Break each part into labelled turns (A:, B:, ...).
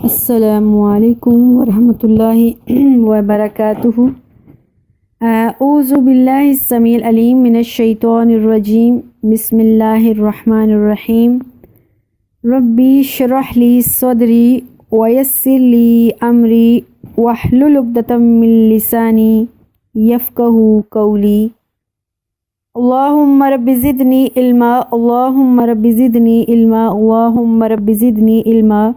A: السلام علیکم ورحمۃ اللہ وبرکاتہ۔ اعوذ باللہ السمیع العلیم من الشیطان الرجیم، بسم اللہ الرحمن الرحیم۔ ربی اشرح لی صدری ویسر لی امری واحلل عقدۃ من لسانی یفقہوا قولی۔ اللہم رب زدنی علما، اللہم رب زدنی علما، اللہم رب زدنی علما،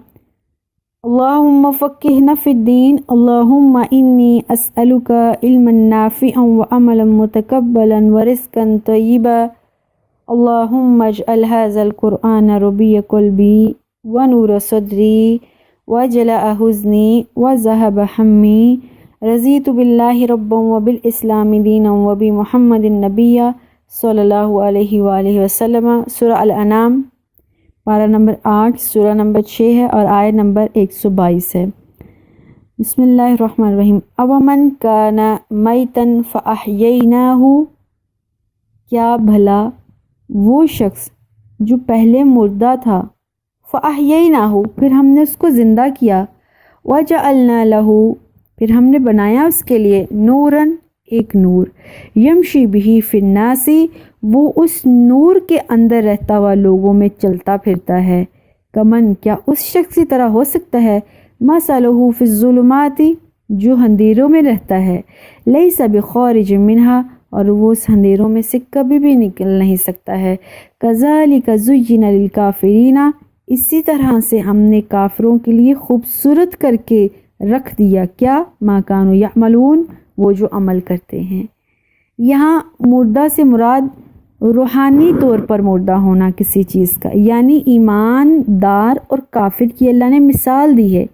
A: اللہم فقہنا فی الدین، اللہم انی اسألک علما نافعا وعملا متقبلا ورزقا طیبا، اللہم اجعل ھذا القرآن ربیع قلبی ونور صدری وجلاء حزنی وذہب ہمی، رضیت باللہ ربا وبالاسلام دینا وبمحمد نبیا صلی اللہ علیہ وآلہ وسلم۔ سورہ الانعام پارہ نمبر 8، سورہ نمبر 6 ہے اور آیت نمبر 122 ہے۔ بسم اللہ الرحمن الرحیم۔ اومن کان میتا فاحییناہ، کیا بھلا وہ شخص جو پہلے مردہ تھا، فاحییناہ پھر ہم نے اس کو زندہ کیا، وجعلنا لہ پھر ہم نے بنایا اس کے لیے نوراً ایک نور، یمشی بہ فی الناس وہ اس نور کے اندر رہتا ہوا لوگوں میں چلتا پھرتا ہے، کمن کیا اس شخص کی طرح ہو سکتا ہے، مثلہ فی الظلمات جو اندھیروں میں رہتا ہے، لیس بخارج منہا اور وہ اس اندھیروں میں سے کبھی بھی نکل نہیں سکتا ہے، کذالک زین للکافرین اسی طرح سے ہم نے کافروں کے لیے خوبصورت کر کے رکھ دیا کیا، ما کانوا یعملون وہ جو عمل کرتے ہیں۔ یہاں مردہ سے مراد روحانی طور پر مردہ ہونا کسی چیز کا، یعنی ایماندار اور کافر کی اللہ نے مثال دی ہے۔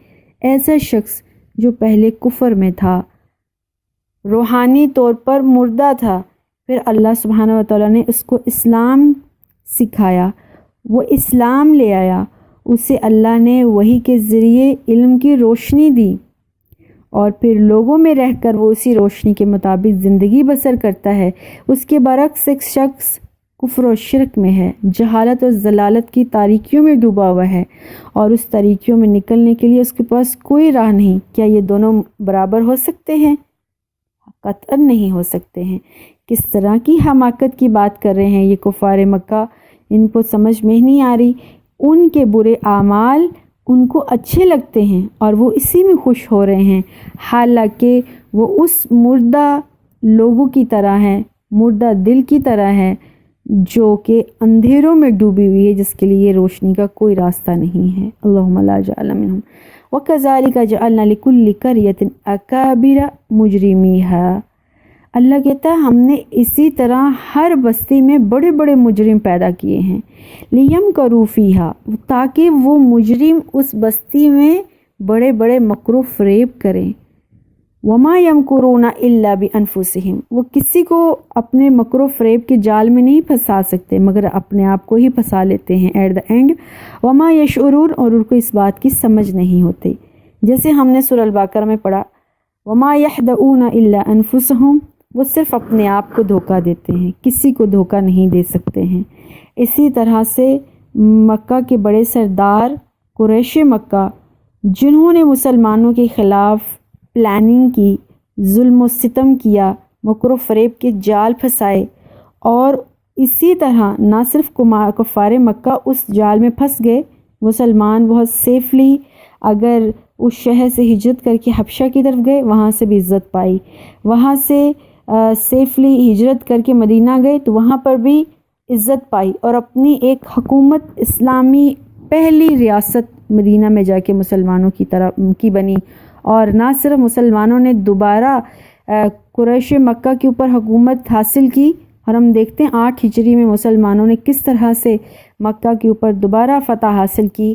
A: ایسا شخص جو پہلے کفر میں تھا، روحانی طور پر مردہ تھا، پھر اللہ سبحانہ و تعالیٰ نے اس کو اسلام سکھایا، وہ اسلام لے آیا، اسے اللہ نے وحی کے ذریعے علم کی روشنی دی، اور پھر لوگوں میں رہ کر وہ اسی روشنی کے مطابق زندگی بسر کرتا ہے۔ اس کے برعکس ایک شخص کفر و شرک میں ہے، جہالت اور ضلالت کی تاریکیوں میں ڈوبا ہوا ہے، اور اس تاریکیوں میں نکلنے کے لیے اس کے پاس کوئی راہ نہیں۔ کیا یہ دونوں برابر ہو سکتے ہیں؟ قطعاً نہیں ہو سکتے ہیں۔ کس طرح کی حماقت کی بات کر رہے ہیں یہ کفار مکہ، ان کو سمجھ میں نہیں آ رہی۔ ان کے برے اعمال ان کو اچھے لگتے ہیں اور وہ اسی میں خوش ہو رہے ہیں، حالانکہ وہ اس مردہ لوگوں کی طرح ہیں، مردہ دل کی طرح ہے جو کہ اندھیروں میں ڈوبی ہوئی ہے، جس کے لیے روشنی کا کوئی راستہ نہیں ہے۔ اللہم لا جعل منہم وَكَذَلِكَ جَعَلْنَا لِكُلِّ قَرْيَةٍ أَكَابِرَ مُجْرِمِيهَا۔ اللہ کہتا ہے ہم نے اسی طرح ہر بستی میں بڑے بڑے مجرم پیدا کیے ہیں، لِيَمْكَرُوا فِيهَا تاکہ وہ مجرم اس بستی میں بڑے بڑے مکر و فریب کریں، وَمَا يَمْكُرُونَ إِلَّا بِأَنفُسِهِمْ وہ کسی کو اپنے مکر و فریب کے جال میں نہیں پھنسا سکتے مگر اپنے آپ کو ہی پھنسا لیتے ہیں ایٹ دا اینڈ، وَمَا يَشْعُرُونَ اور ان کو اس بات کی سمجھ نہیں ہوتی۔ جیسے ہم نے سورہ البقرہ میں پڑھا، وَمَا يَخْدَعُونَ إِلَّا أَنفُسَهُمْ وہ صرف اپنے آپ کو دھوکہ دیتے ہیں، کسی کو دھوکہ نہیں دے سکتے ہیں۔ اسی طرح سے مکہ کے بڑے سردار قریش مکہ جنہوں نے مسلمانوں کے خلاف پلاننگ کی، ظلم و ستم کیا، مکر و فریب کے جال پھنسائے، اور اسی طرح نہ صرف کفار مکہ اس جال میں پھنس گئے، مسلمان بہت سیفلی اگر اس شہر سے ہجرت کر کے حبشہ کی طرف گئے، وہاں سے بھی عزت پائی، وہاں سے سیفلی ہجرت کر کے مدینہ گئے تو وہاں پر بھی عزت پائی، اور اپنی ایک حکومت اسلامی پہلی ریاست مدینہ میں جا کے مسلمانوں کی طرف کی بنی، اور نہ صرف مسلمانوں نے دوبارہ قریش مکہ کے اوپر حکومت حاصل کی، اور ہم دیکھتے ہیں 8 ہجری میں مسلمانوں نے کس طرح سے مکہ کے اوپر دوبارہ فتح حاصل کی۔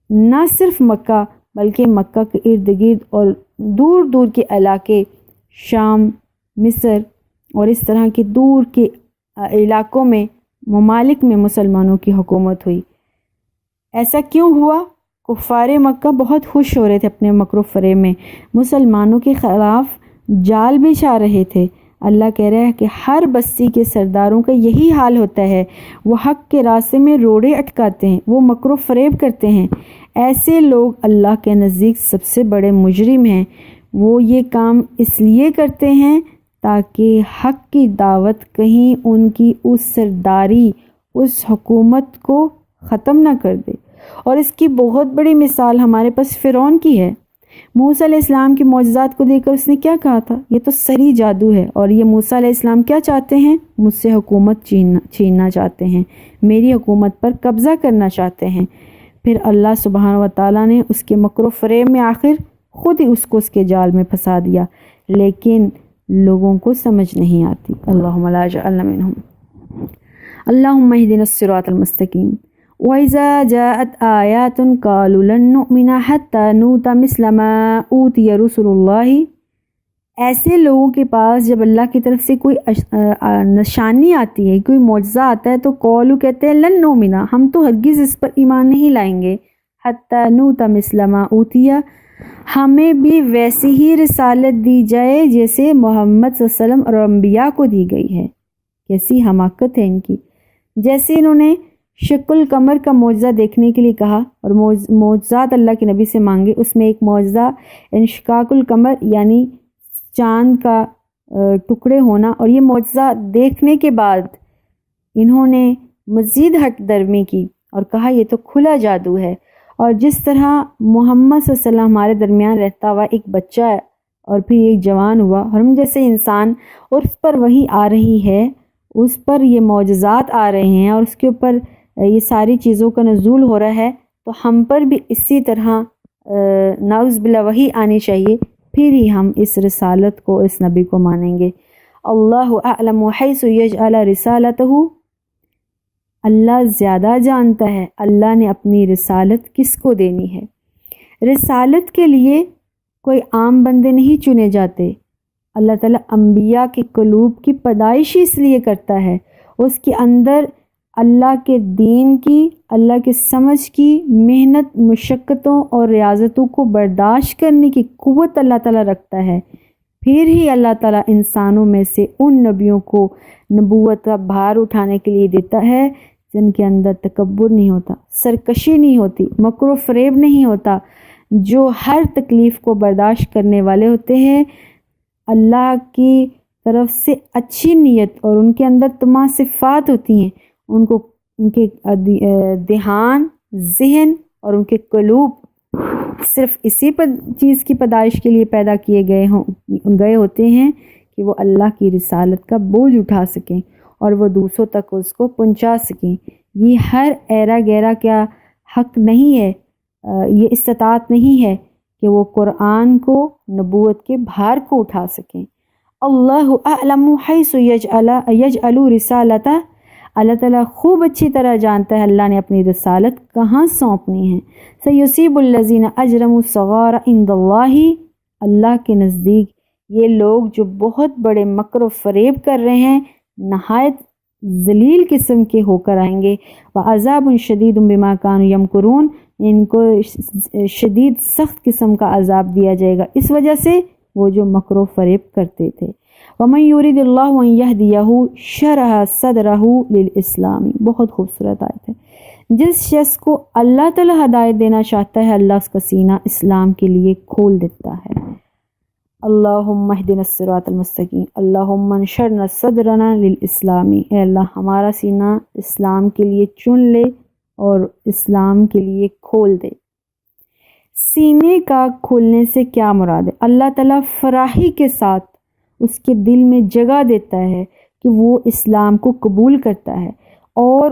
A: نہ صرف مکہ بلکہ مکہ کے ارد گرد اور دور دور کے علاقے، شام، مصر اور اس طرح کے دور کے علاقوں میں، ممالک میں مسلمانوں کی حکومت ہوئی۔ ایسا کیوں ہوا؟ کفار مکہ بہت خوش ہو رہے تھے اپنے مکر و فریب میں، مسلمانوں کے خلاف جال بچھا رہے تھے۔ اللہ کہہ رہا ہے کہ ہر بستی کے سرداروں کا یہی حال ہوتا ہے، وہ حق کے راستے میں روڑے اٹکاتے ہیں، وہ مکر و فریب کرتے ہیں۔ ایسے لوگ اللہ کے نزدیک سب سے بڑے مجرم ہیں۔ وہ یہ کام اس لیے کرتے ہیں تاکہ حق کی دعوت کہیں ان کی اس سرداری، اس حکومت کو ختم نہ کر دے۔ اور اس کی بہت بڑی مثال ہمارے پاس فرعون کی ہے۔ موسیٰ علیہ السلام کے معجزات کو دیکھ کر اس نے کیا کہا تھا؟ یہ تو سری جادو ہے، اور یہ موسیٰ علیہ السلام کیا چاہتے ہیں؟ مجھ سے حکومت چھیننا چاہتے ہیں، میری حکومت پر قبضہ کرنا چاہتے ہیں۔ پھر اللہ سبحانہ و تعالیٰ نے اس کے مکر و فریب میں آخر خود ہی اس کو اس کے جال میں پھنسا دیا، لیکن لوگوں کو سمجھ نہیں آتی۔ اللہم لا اجعلنا منہم۔ اللہم اہدنا الصراط المستقیم۔ وَإِذَا جَاءَتْ آيَاتٌ قَالُوا لَن نُّؤْمِنَ حَتَّىٰ نُؤْتَىٰ مِثْلَ مَا أُوتِيَ رُسُلُ اللَّهِ۔ ایسے لوگوں کے پاس جب اللہ کی طرف سے کوئی نشانی آتی ہے، کوئی معجزہ آتا ہے، تو قولو کہتے ہیں لن نؤمنا، ہم تو ہرگز اس پر ایمان نہیں لائیں گے، حتیٰ نؤتیٰ مثل ما اوتیہ، ہمیں بھی ویسی ہی رسالت دی جائے جیسے محمد صلی اللہ علیہ وسلم اور انبیاء کو دی گئی ہے۔ کیسی حماقت ہے ان کی! جیسے انہوں نے شق القمر کا معجزہ دیکھنے کے لیے کہا اور معجزات اللہ کے نبی سے مانگے، اس میں ایک معجزہ انشقاق القمر یعنی چاند کا ٹکڑے ہونا، اور یہ معجزہ دیکھنے کے بعد انہوں نے مزید ہٹ درمی کی اور کہا یہ تو کھلا جادو ہے۔ اور جس طرح محمد صلی اللہ علیہ وسلم ہمارے درمیان رہتا ہوا ایک بچہ ہے اور پھر ایک جوان ہوا، اور ہم جیسے انسان، اور اس پر وحی آ رہی ہے، اس پر یہ معجزات آ رہے ہیں، اور اس کے اوپر یہ ساری چیزوں کا نزول ہو رہا ہے، تو ہم پر بھی اسی طرح نعوذ باللہ وحی آنی چاہیے، پھر ہی ہم اس رسالت کو، اس نبی کو مانیں گے۔ اللہ اعلم حیث یجعل رسالتہ، اللہ زیادہ جانتا ہے اللہ نے اپنی رسالت کس کو دینی ہے۔ رسالت کے لیے کوئی عام بندے نہیں چنے جاتے، اللہ تعالیٰ انبیاء کے قلوب کی پیدائش اس لیے کرتا ہے، اس کے اندر اللہ کے دین کی، اللہ کے سمجھ کی، محنت، مشقتوں اور ریاضتوں کو برداشت کرنے کی قوت اللہ تعالیٰ رکھتا ہے۔ پھر ہی اللہ تعالیٰ انسانوں میں سے ان نبیوں کو نبوت کا بھار اٹھانے کے لیے دیتا ہے جن کے اندر تکبر نہیں ہوتا، سرکشی نہیں ہوتی، مکر و فریب نہیں ہوتا، جو ہر تکلیف کو برداشت کرنے والے ہوتے ہیں، اللہ کی طرف سے اچھی نیت اور ان کے اندر تمام صفات ہوتی ہیں، ان کے دھیان، ذہن اور ان کے قلوب صرف اسی چیز کی پیدائش کے لیے پیدا کیے گئے ہوتے ہیں کہ وہ اللہ کی رسالت کا بوجھ اٹھا سکیں اور وہ دوسروں تک اس کو پہنچا سکیں۔ یہ ہر ایرا گیرا کا حق نہیں ہے، یہ استطاعت نہیں ہے کہ وہ قرآن کو، نبوت کے بھار کو اٹھا سکیں۔ اللہ اعلم حیث یجعل رسالتہ، اللہ تعالیٰ خوب اچھی طرح جانتا ہے اللہ نے اپنی رسالت کہاں سونپنی ہے۔ سیصیب الذین اجرموا الصغار عند اللہ، اللہ کے نزدیک یہ لوگ جو بہت بڑے مکر و فریب کر رہے ہیں نہایت ذلیل قسم کے ہو کر آئیں گے۔ وعذاب شدید بما کانوا یمکرون، ان کو شدید سخت قسم کا عذاب دیا جائے گا اس وجہ سے وہ جو مکر و فریب کرتے تھے۔ وَمَن يُرِدِ اللَّهُ أَن يَهْدِيَهُ شَرَحَ صَدْرَهُ لِلْإِسْلَامِ، بہت خوبصورت آیت ہے۔ جس شخص کو اللہ تعالیٰ ہدایت دینا چاہتا ہے اللہ اس کا سینہ اسلام کے لیے کھول دیتا ہے۔ اللہم اہدنا الصراط المستقیم، اللہم انشرنا صدرنا للاسلام، اے اللہ ہمارا سینہ اسلام کے لیے چن لے اور اسلام کے لیے کھول دے۔ سینے کا کھولنے سے کیا مراد ہے؟ اللہ تعالیٰ فراخی کے ساتھ اس کے دل میں جگہ دیتا ہے کہ وہ اسلام کو قبول کرتا ہے، اور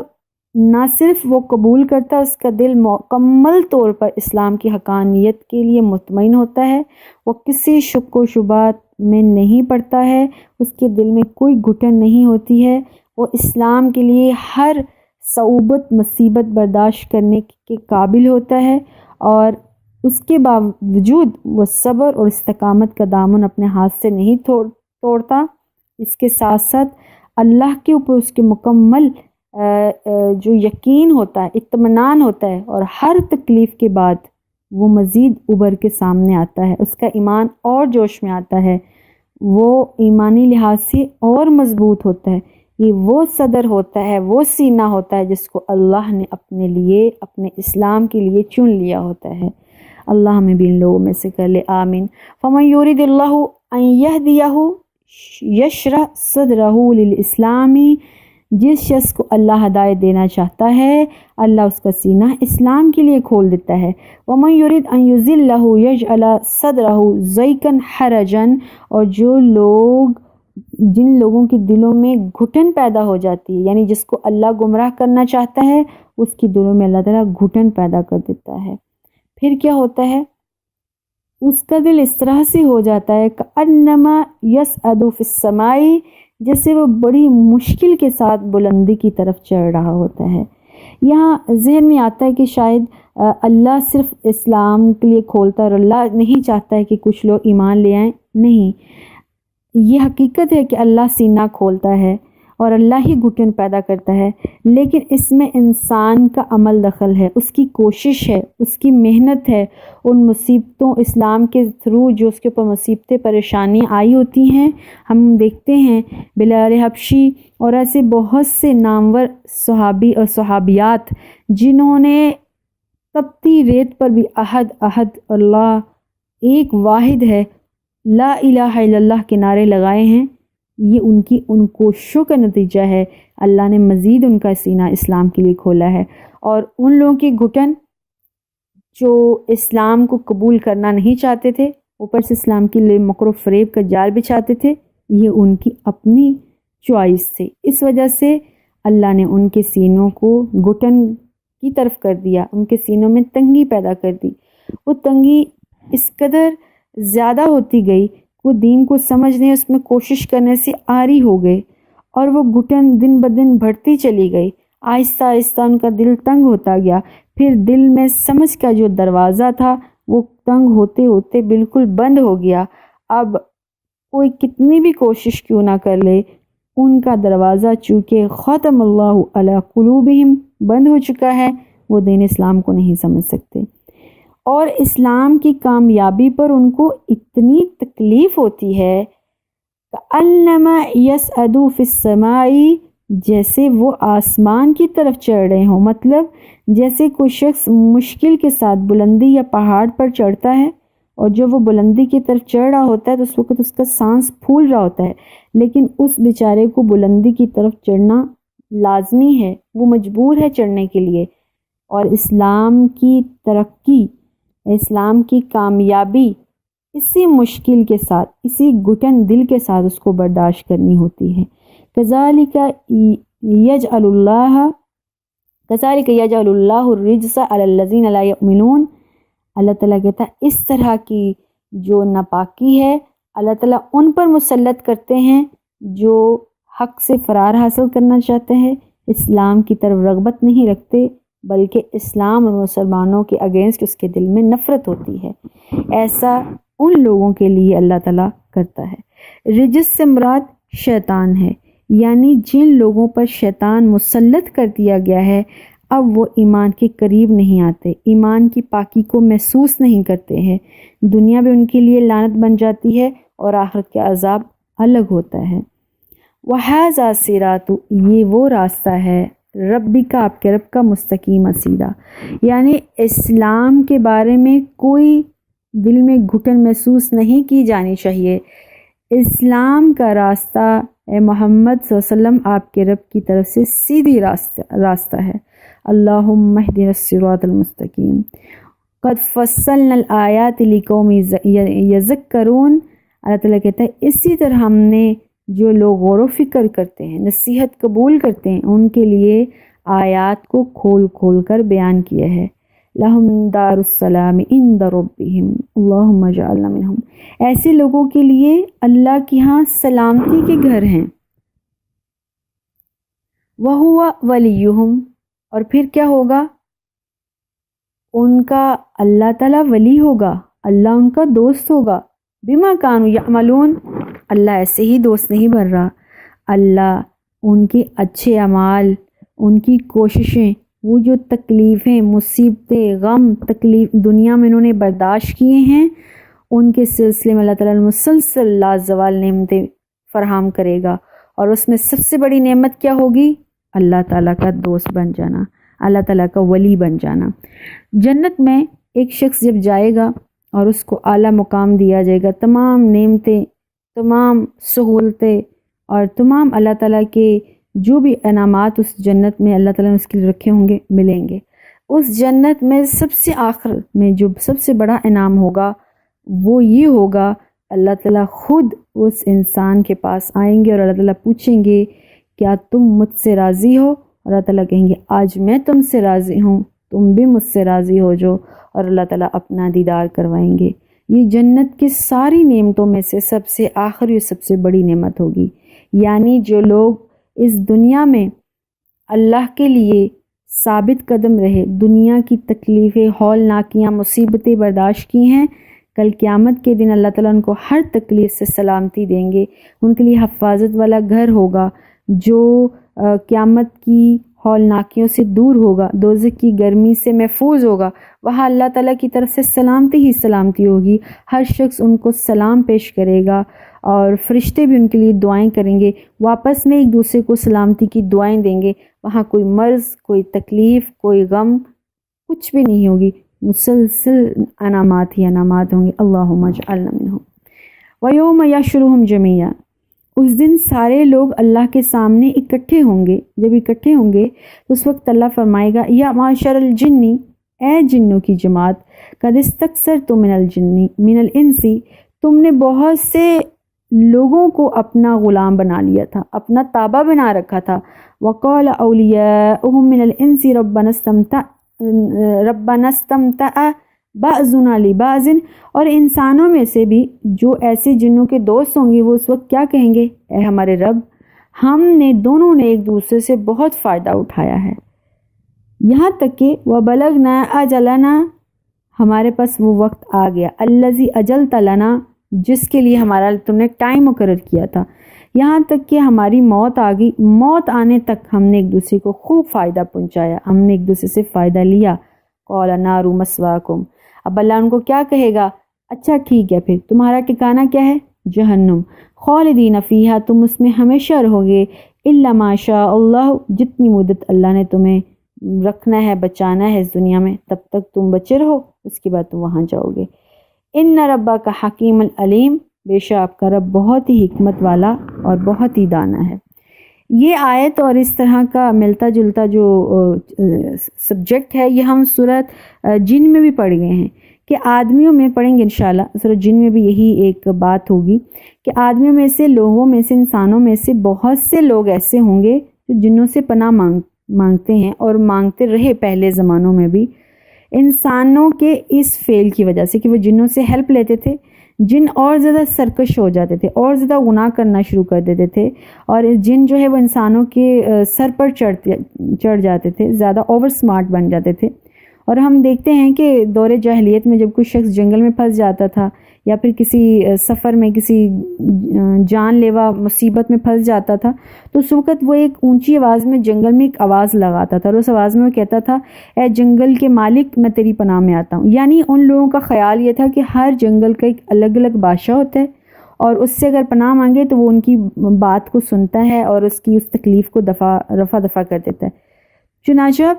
A: نہ صرف وہ قبول کرتا ہے، اس کا دل مکمل طور پر اسلام کی حقانیت کے لیے مطمئن ہوتا ہے، وہ کسی شک و شبہات میں نہیں پڑتا ہے، اس کے دل میں کوئی گھٹن نہیں ہوتی ہے، وہ اسلام کے لیے ہر صعوبت مصیبت برداشت کرنے کے قابل ہوتا ہے، اور اس کے باوجود وہ صبر اور استقامت کا دامن اپنے ہاتھ سے نہیں توڑتا۔ اس کے ساتھ ساتھ اللہ کے اوپر اس کے مکمل جو یقین ہوتا ہے، اطمینان ہوتا ہے، اور ہر تکلیف کے بعد وہ مزید ابھر کے سامنے آتا ہے، اس کا ایمان اور جوش میں آتا ہے، وہ ایمانی لحاظ سے اور مضبوط ہوتا ہے۔ یہ وہ صدر ہوتا ہے، وہ سینہ ہوتا ہے جس کو اللہ نے اپنے لیے، اپنے اسلام کے لیے چن لیا ہوتا ہے۔ اللہ ہمیں بھی ان لوگوں میں سے کر لے، آمین۔ فَمَن يُرِدِ اللَّهُ أَن يَهْدِيَهُ يَشْرَحْ صَدْرَهُ لِلْإِسْلَامِ، جس شخص کو اللہ ہدایت دینا چاہتا ہے اللہ اس کا سینہ اسلام کے لیے کھول دیتا ہے۔ وَمَن يُرِدْ أَن يُضِلَّهُ يَجْعَلْ صَدْرَهُ ضَيْقًا حَرَجًا، اور جن لوگوں کے دلوں میں گھٹن پیدا ہو جاتی ہے، یعنی جس کو اللہ گمراہ کرنا چاہتا ہے اس کے دلوں میں اللہ تعالیٰ گھٹن پیدا کر دیتا ہے۔ پھر کیا ہوتا ہے؟ اس کا دل اس طرح سے ہو جاتا ہے کأنما یصعد فی السماء، جیسے وہ بڑی مشکل کے ساتھ بلندی کی طرف چڑھ رہا ہوتا ہے۔ یہاں ذہن میں آتا ہے کہ شاید اللہ صرف اسلام کے لیے کھولتا ہے اور اللہ نہیں چاہتا ہے کہ کچھ لوگ ایمان لے آئیں، نہیں، یہ حقیقت ہے کہ اللہ سینہ کھولتا ہے اور اللہ ہی گھٹن پیدا کرتا ہے، لیکن اس میں انسان کا عمل دخل ہے، اس کی کوشش ہے، اس کی محنت ہے۔ ان مصیبتوں، اسلام کے تھرو جو اس کے اوپر مصیبتیں، پریشانیاں آئی ہوتی ہیں، ہم دیکھتے ہیں بلال حبشی اور ایسے بہت سے نامور صحابی اور صحابیات جنہوں نے تپتی ریت پر بھی احد اللہ ایک واحد ہے، لا الہ الا اللہ کے نعرے لگائے ہیں۔ یہ ان کوششوں کا نتیجہ ہے، اللہ نے مزید ان کا سینہ اسلام کے لیے کھولا ہے۔ اور ان لوگوں کی گھٹن جو اسلام کو قبول کرنا نہیں چاہتے تھے، اوپر سے اسلام کے لیے مکر و فریب کا جال بچھاتے تھے، یہ ان کی اپنی چوائس تھی۔ اس وجہ سے اللہ نے ان کے سینوں کو گھٹن کی طرف کر دیا، ان کے سینوں میں تنگی پیدا کر دی۔ وہ تنگی اس قدر زیادہ ہوتی گئی، وہ دین کو سمجھنے، اس میں کوشش کرنے سے عاری ہو گئے، اور وہ گھٹن دن بدن بڑھتی چلی گئی۔ آہستہ آہستہ ان کا دل تنگ ہوتا گیا، پھر دل میں سمجھ کا جو دروازہ تھا وہ تنگ ہوتے ہوتے بالکل بند ہو گیا۔ اب کوئی کتنی بھی کوشش کیوں نہ کر لے، ان کا دروازہ چونکہ ختم اللہ علی قلوبہم بند ہو چکا ہے، وہ دین اسلام کو نہیں سمجھ سکتے۔ اور اسلام کی کامیابی پر ان کو اتنی تکلیف ہوتی ہے کأنما یصعد فی السماء، جیسے وہ آسمان کی طرف چڑھ رہے ہوں، مطلب جیسے کوئی شخص مشکل کے ساتھ بلندی یا پہاڑ پر چڑھتا ہے، اور جب وہ بلندی کی طرف چڑھ رہا ہوتا ہے تو اس وقت اس کا سانس پھول رہا ہوتا ہے، لیکن اس بیچارے کو بلندی کی طرف چڑھنا لازمی ہے، وہ مجبور ہے چڑھنے کے لیے۔ اور اسلام کی ترقی، اسلام کی کامیابی اسی مشکل کے ساتھ، اسی گھٹن دل کے ساتھ اس کو برداشت کرنی ہوتی ہے۔ کذالک یجعل اللہ الرجس علی الذین لا یؤمنون، اللہ تعالیٰ کہتا ہے اس طرح کی جو ناپاکی ہے اللہ تعالیٰ ان پر مسلط کرتے ہیں جو حق سے فرار حاصل کرنا چاہتے ہیں، اسلام کی طرف رغبت نہیں رکھتے، بلکہ اسلام اور مسلمانوں کے اگینسٹ اس کے دل میں نفرت ہوتی ہے۔ ایسا ان لوگوں کے لیے اللہ تعالیٰ کرتا ہے۔ رجس سے مراد شیطان ہے، یعنی جن لوگوں پر شیطان مسلط کر دیا گیا ہے اب وہ ایمان کے قریب نہیں آتے، ایمان کی پاکی کو محسوس نہیں کرتے ہیں، دنیا میں ان کے لیے لعنت بن جاتی ہے اور آخرت کے عذاب الگ ہوتا ہے۔ وَهَذَا صِرَاطُ، یہ وہ راستہ ہے، ربی کا، آپ کے رب کا، مستقیم سیدھا، یعنی اسلام کے بارے میں کوئی دل میں گھٹن محسوس نہیں کی جانی چاہیے۔ اسلام کا راستہ اے محمد صلی اللہ علیہ وسلم آپ کے رب کی طرف سے سیدھی راستہ ہے۔ اللہم اہدنا الصراط المستقیم، قد فصلنا الآیات لقوم یذکرون، اللہ تعالیٰ کہتا ہے اسی طرح ہم نے جو لوگ غور و فکر کرتے ہیں، نصیحت قبول کرتے ہیں، ان کے لیے آیات کو کھول کھول کر بیان کیا ہے۔ لہم دار السلام عند ربہم اللہم اجعلنا منہم، ایسے لوگوں کے لیے اللہ کی ہاں سلامتی کے گھر ہیں۔ وہو ولیہم، اور پھر کیا ہوگا؟ ان کا اللہ تعالیٰ ولی ہوگا، اللہ ان کا دوست ہوگا۔ بما کانوا یعملون، اللہ ایسے ہی دوست نہیں بن رہا، اللہ ان کے اچھے اعمال، ان کی کوششیں، وہ جو تکلیفیں، مصیبتیں، غم، تکلیف دنیا میں انہوں نے برداشت کیے ہیں، ان کے سلسلے میں اللہ تعالیٰ مسلسل لازوال نعمتیں فراہم کرے گا، اور اس میں سب سے بڑی نعمت کیا ہوگی؟ اللہ تعالیٰ کا دوست بن جانا، اللہ تعالیٰ کا ولی بن جانا۔ جنت میں ایک شخص جب جائے گا اور اس کو اعلیٰ مقام دیا جائے گا، تمام نعمتیں، تمام سہولتیں اور تمام اللہ تعالیٰ کے جو بھی انعامات اس جنت میں اللہ تعالیٰ نے اس کے لیے رکھے ہوں گے ملیں گے۔ اس جنت میں سب سے آخر میں جو سب سے بڑا انعام ہوگا وہ یہ ہوگا، اللہ تعالیٰ خود اس انسان کے پاس آئیں گے اور اللہ تعالیٰ پوچھیں گے کیا تم مجھ سے راضی ہو؟ اور اللہ تعالیٰ کہیں گے آج میں تم سے راضی ہوں، تم بھی مجھ سے راضی ہو جو، اور اللہ تعالیٰ اپنا دیدار کروائیں گے۔ یہ جنت کی ساری نعمتوں میں سے سب سے آخری اور سب سے بڑی نعمت ہوگی۔ یعنی جو لوگ اس دنیا میں اللہ کے لیے ثابت قدم رہے، دنیا کی تکلیفیں، ہولناکیاں، مصیبتیں برداشت کی ہیں، کل قیامت کے دن اللہ تعالیٰ ان کو ہر تکلیف سے سلامتی دیں گے، ان کے لیے حفاظت والا گھر ہوگا جو قیامت کی ہولناکیوں سے دور ہوگا، دوزخ کی گرمی سے محفوظ ہوگا، وہاں اللہ تعالیٰ کی طرف سے سلامتی ہی سلامتی ہوگی، ہر شخص ان کو سلام پیش کرے گا اور فرشتے بھی ان کے لیے دعائیں کریں گے، واپس میں ایک دوسرے کو سلامتی کی دعائیں دیں گے، وہاں کوئی مرض، کوئی تکلیف، کوئی غم، کچھ بھی نہیں ہوگی، مسلسل انعامات ہی انعامات ہوں گے۔ اللہم اجعلنا منہم۔ وَيَوْمَ يَحْشُرُهُمْ جَمِيعًا، اس دن سارے لوگ اللہ کے سامنے اکٹھے ہوں گے۔ جب اکٹھے ہوں گے تو اس وقت اللہ فرمائے گا یا معشر الجن، اے جنوں کی جماعت، قد استکثرتم من الانس، تم نے بہت سے لوگوں کو اپنا غلام بنا لیا تھا، اپنا تابع بنا رکھا تھا۔ وقال اولیاؤہم من الانس ربنا استمتع بعضنا لبعض، اور انسانوں میں سے بھی جو ایسے جنوں کے دوست ہوں گے وہ اس وقت کیا کہیں گے؟ اے ہمارے رب، ہم نے دونوں نے ایک دوسرے سے بہت فائدہ اٹھایا ہے، یہاں تک کہ وَبَلَغْنَا أَجَلَنَا، ہمارے پاس وہ وقت آ گیا، الَّذِي أَجَلْتَ لَنَا، جس کے لیے ہمارا تم نے ٹائم مقرر کیا تھا، یہاں تک کہ ہماری موت آ گئی، موت آنے تک ہم نے ایک دوسرے کو خوب فائدہ پہنچایا، ہم نے ایک دوسرے سے فائدہ لیا۔ قَالَ نَارُ مَثْوَاكُمْ، اب اللہ ان کو کیا کہے گا؟ اچھا ٹھیک ہے، پھر تمہارا ٹھکانہ کیا ہے؟ جہنم، خالدین فیہا، تم اس میں ہمیشہ رہو گے، الا ما شاء اللہ، جتنی مدت اللہ نے تمہیں رکھنا ہے، بچانا ہے اس دنیا میں، تب تک تم بچے رہو، اس کے بعد تم وہاں جاؤ گے۔ ان ربک حکیم علیم، بے شک آپ کا رب بہت ہی حکمت والا اور بہت ہی دانا ہے۔ یہ آیت اور اس طرح کا ملتا جلتا جو سبجیکٹ ہے یہ ہم سورۃ جن میں بھی پڑھ گئے ہیں، کہ آدمیوں میں پڑھیں گے انشاءاللہ، سورۃ جن میں بھی یہی ایک بات ہوگی کہ آدمیوں میں سے، لوگوں میں سے، انسانوں میں سے بہت سے لوگ ایسے ہوں گے جو جنوں سے پناہ مانگتے ہیں اور مانگتے رہے پہلے زمانوں میں بھی، انسانوں کے اس فعل کی وجہ سے کہ وہ جنوں سے ہیلپ لیتے تھے، جن اور زیادہ سرکش ہو جاتے تھے، اور زیادہ گناہ کرنا شروع کر دیتے تھے، اور جن جو ہے وہ انسانوں کے سر پر چڑھ جاتے تھے، زیادہ اوور سمارٹ بن جاتے تھے۔ اور ہم دیکھتے ہیں کہ دور جاہلیت میں جب کوئی شخص جنگل میں پھنس جاتا تھا یا پھر کسی سفر میں کسی جان لیوا مصیبت میں پھنس جاتا تھا تو اس وقت وہ ایک اونچی آواز میں جنگل میں ایک آواز لگاتا تھا، اور اس آواز میں وہ کہتا تھا اے جنگل کے مالک، میں تیری پناہ میں آتا ہوں۔ یعنی ان لوگوں کا خیال یہ تھا کہ ہر جنگل کا ایک الگ الگ بادشاہ ہوتا ہے، اور اس سے اگر پناہ مانگے تو وہ ان کی بات کو سنتا ہے اور اس کی اس تکلیف کو رفع دفع کر دیتا ہے۔ چنانچہ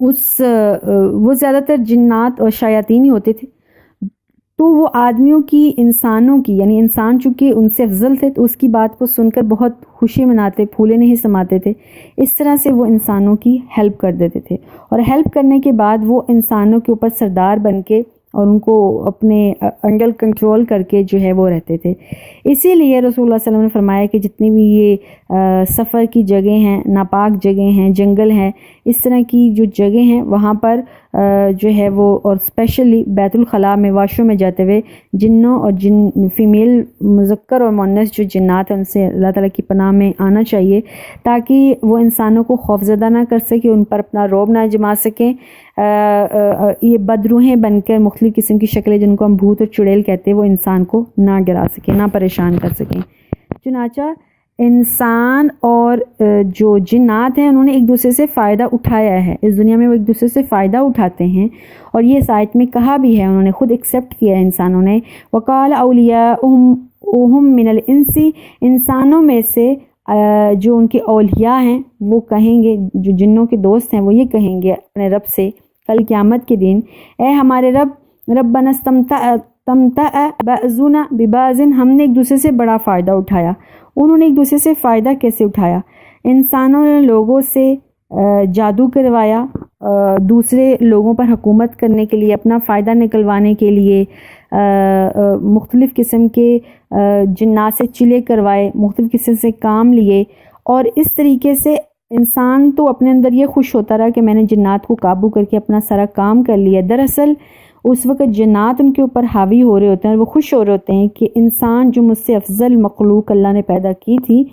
A: وہ زیادہ تر جنات اور شیاطین ہی ہوتے تھے، تو وہ آدمیوں کی، انسانوں کی، یعنی انسان چونکہ ان سے افضل تھے تو اس کی بات کو سن کر بہت خوشی مناتے، پھولے نہیں سماتے تھے، اس طرح سے وہ انسانوں کی ہیلپ کر دیتے تھے، اور ہیلپ کرنے کے بعد وہ انسانوں کے اوپر سردار بن کے اور ان کو اپنے انڈر کنٹرول کر کے جو ہے وہ رہتے تھے۔ اسی لیے رسول اللہ صلی اللہ علیہ وسلم نے فرمایا کہ جتنی بھی یہ سفر کی جگہیں ہیں، ناپاک جگہیں ہیں، جنگل ہیں، اس طرح کی جو جگہ ہیں وہاں پر جو ہے وہ، اور اسپیشلی بیت الخلاء میں واش روم میں جاتے ہوئے جنوں اور فیمیل مذکر اور مؤنث جو جنات ہیں ان سے اللہ تعالیٰ کی پناہ میں آنا چاہیے، تاکہ وہ انسانوں کو خوفزدہ نہ کر سکے، ان پر اپنا رعب نہ جما سکیں، یہ بدروحیں بن کر مختلف قسم کی شکلیں جن کو ہم بھوت اور چڑیل کہتے ہیں وہ انسان کو نہ ڈرا سکیں، نہ پریشان کر سکیں۔ چنانچہ انسان اور جو جنات ہیں انہوں نے ایک دوسرے سے فائدہ اٹھایا ہے، اس دنیا میں وہ ایک دوسرے سے فائدہ اٹھاتے ہیں، اور یہ اس آیت میں کہا بھی ہے، انہوں نے خود ایکسیپٹ کیا ہے انسانوں نے، وقال اولیاؤہم، اوہم من الانسی، انسانوں میں سے جو ان کے اولیاء ہیں وہ کہیں گے، جو جنوں کے دوست ہیں وہ یہ کہیں گے اپنے رب سے کل قیامت کے دن، اے ہمارے رب، ربنا استمتع بعضنا ببعض، ہم نے ایک دوسرے سے بڑا فائدہ اٹھایا۔ انہوں نے ایک دوسرے سے فائدہ کیسے اٹھایا؟ انسانوں نے لوگوں سے جادو کروایا، دوسرے لوگوں پر حکومت کرنے کے لیے، اپنا فائدہ نکلوانے کے لیے مختلف قسم کے جنات سے چلے کروائے، مختلف قسم سے کام لیے، اور اس طریقے سے انسان تو اپنے اندر یہ خوش ہوتا رہا کہ میں نے جنات کو قابو کر کے اپنا سارا کام کر لیا۔ دراصل اس وقت جنات ان کے اوپر حاوی ہو رہے ہوتے ہیں اور وہ خوش ہو رہے ہوتے ہیں کہ انسان جو مجھ سے افضل مخلوق اللہ نے پیدا کی تھی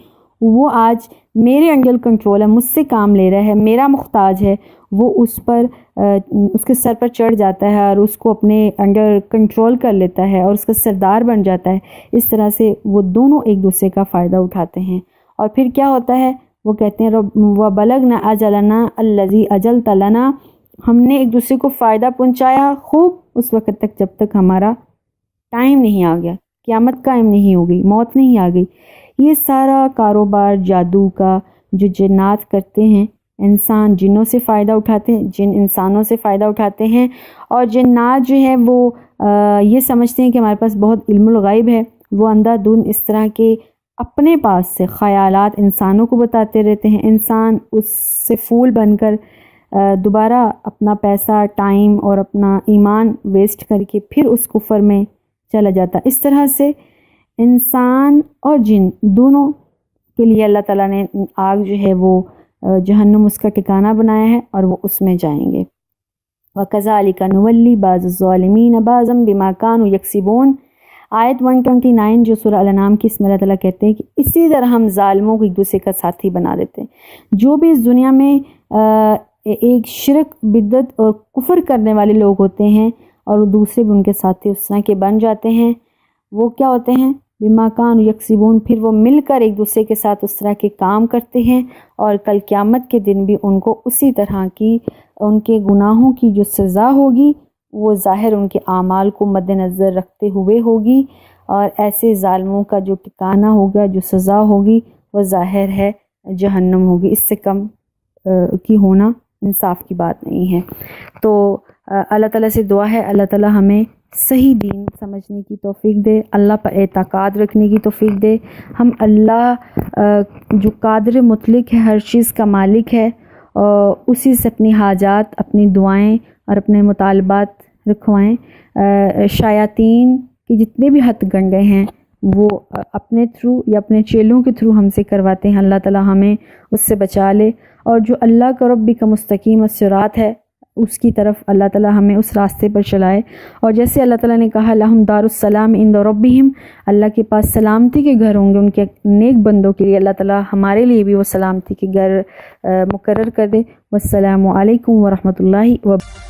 A: وہ آج میرے انڈر کنٹرول ہے، مجھ سے کام لے رہا ہے، میرا محتاج ہے، وہ اس پر اس کے سر پر چڑھ جاتا ہے اور اس کو اپنے انڈر کنٹرول کر لیتا ہے اور اس کا سردار بن جاتا ہے۔ اس طرح سے وہ دونوں ایک دوسرے کا فائدہ اٹھاتے ہیں، اور پھر کیا ہوتا ہے؟ وہ کہتے ہیں وَبَلَغْنَا أَجَلَنَا الَّذِي أَجَلْتَ لَنَا، ہم نے ایک دوسرے کو فائدہ پہنچایا خوب اس وقت تک جب تک ہمارا ٹائم نہیں آ گیا، قیامت قائم نہیں ہو گئی، موت نہیں آ گئی۔ یہ سارا کاروبار جادو کا جو جنات کرتے ہیں، انسان جنوں سے فائدہ اٹھاتے ہیں، جن انسانوں سے فائدہ اٹھاتے ہیں، اور جنات جو ہے وہ یہ سمجھتے ہیں کہ ہمارے پاس بہت علم الغیب ہے، وہ اندھا دھند اس طرح کے اپنے پاس سے خیالات انسانوں کو بتاتے رہتے ہیں۔ انسان اس سے فول بن کر دوبارہ اپنا پیسہ، ٹائم اور اپنا ایمان ویسٹ کر کے پھر اس کفر میں چلا جاتا۔ اس طرح سے انسان اور جن دونوں کے لیے اللہ تعالیٰ نے آگ جو ہے وہ جہنم اس کا ٹھکانہ بنایا ہے اور وہ اس میں جائیں گے۔ وَكَذَلِكَ نُوَلِّي بَعْضَ الظَّالِمِينَ بَعْضًا بِمَا كَانُوا يَكْسِبُونَ، آیت 129 جو سورہ الانعام کی، اس میں اللہ تعالیٰ کہتے ہیں کہ اسی طرح ہم ظالموں کو ایک دوسرے کا ساتھی بنا دیتے ہیں۔ جو بھی اس دنیا میں ایک شرک، بدعت اور کفر کرنے والے لوگ ہوتے ہیں اور دوسرے بھی ان کے ساتھی اس طرح کے بن جاتے ہیں، وہ کیا ہوتے ہیں؟ بما کانوا یکسبون، پھر وہ مل کر ایک دوسرے کے ساتھ اس طرح کے کام کرتے ہیں، اور کل قیامت کے دن بھی ان کو اسی طرح کی ان کے گناہوں کی جو سزا ہوگی وہ ظاہر ان کے اعمال کو مد نظر رکھتے ہوئے ہوگی، اور ایسے ظالموں کا جو ٹھکانہ ہوگا، جو سزا ہوگی، وہ ظاہر ہے جہنم ہوگی۔ اس سے کم کی ہونا انصاف کی بات نہیں ہے۔ تو اللہ تعالیٰ سے دعا ہے اللہ تعالیٰ ہمیں صحیح دین سمجھنے کی توفیق دے، اللہ پر اعتقاد رکھنے کی توفیق دے۔ ہم اللہ جو قادر مطلق ہے، ہر چیز کا مالک ہے، اسی سے اپنی حاجات، اپنی دعائیں اور اپنے مطالبات رکھوائیں۔ شیاطین کے جتنے بھی ہتھ گنڈے ہیں وہ اپنے تھرو یا اپنے چیلوں کے تھرو ہم سے کرواتے ہیں، اللہ تعالیٰ ہمیں اس سے بچا لے، اور جو اللہ کا ربک مستقیم الصراط ہے اس کی طرف اللہ تعالیٰ ہمیں اس راستے پر چلائے۔ اور جیسے اللہ تعالیٰ نے کہا لہم دار السلام عند ربہم، اللہ کے پاس سلامتی کے گھر ہوں گے ان کے نیک بندوں کے لیے، اللہ تعالیٰ ہمارے لیے بھی وہ سلامتی کے گھر مقرر کر دے۔ والسلام علیکم ورحمۃ اللہ وبرکاتہ۔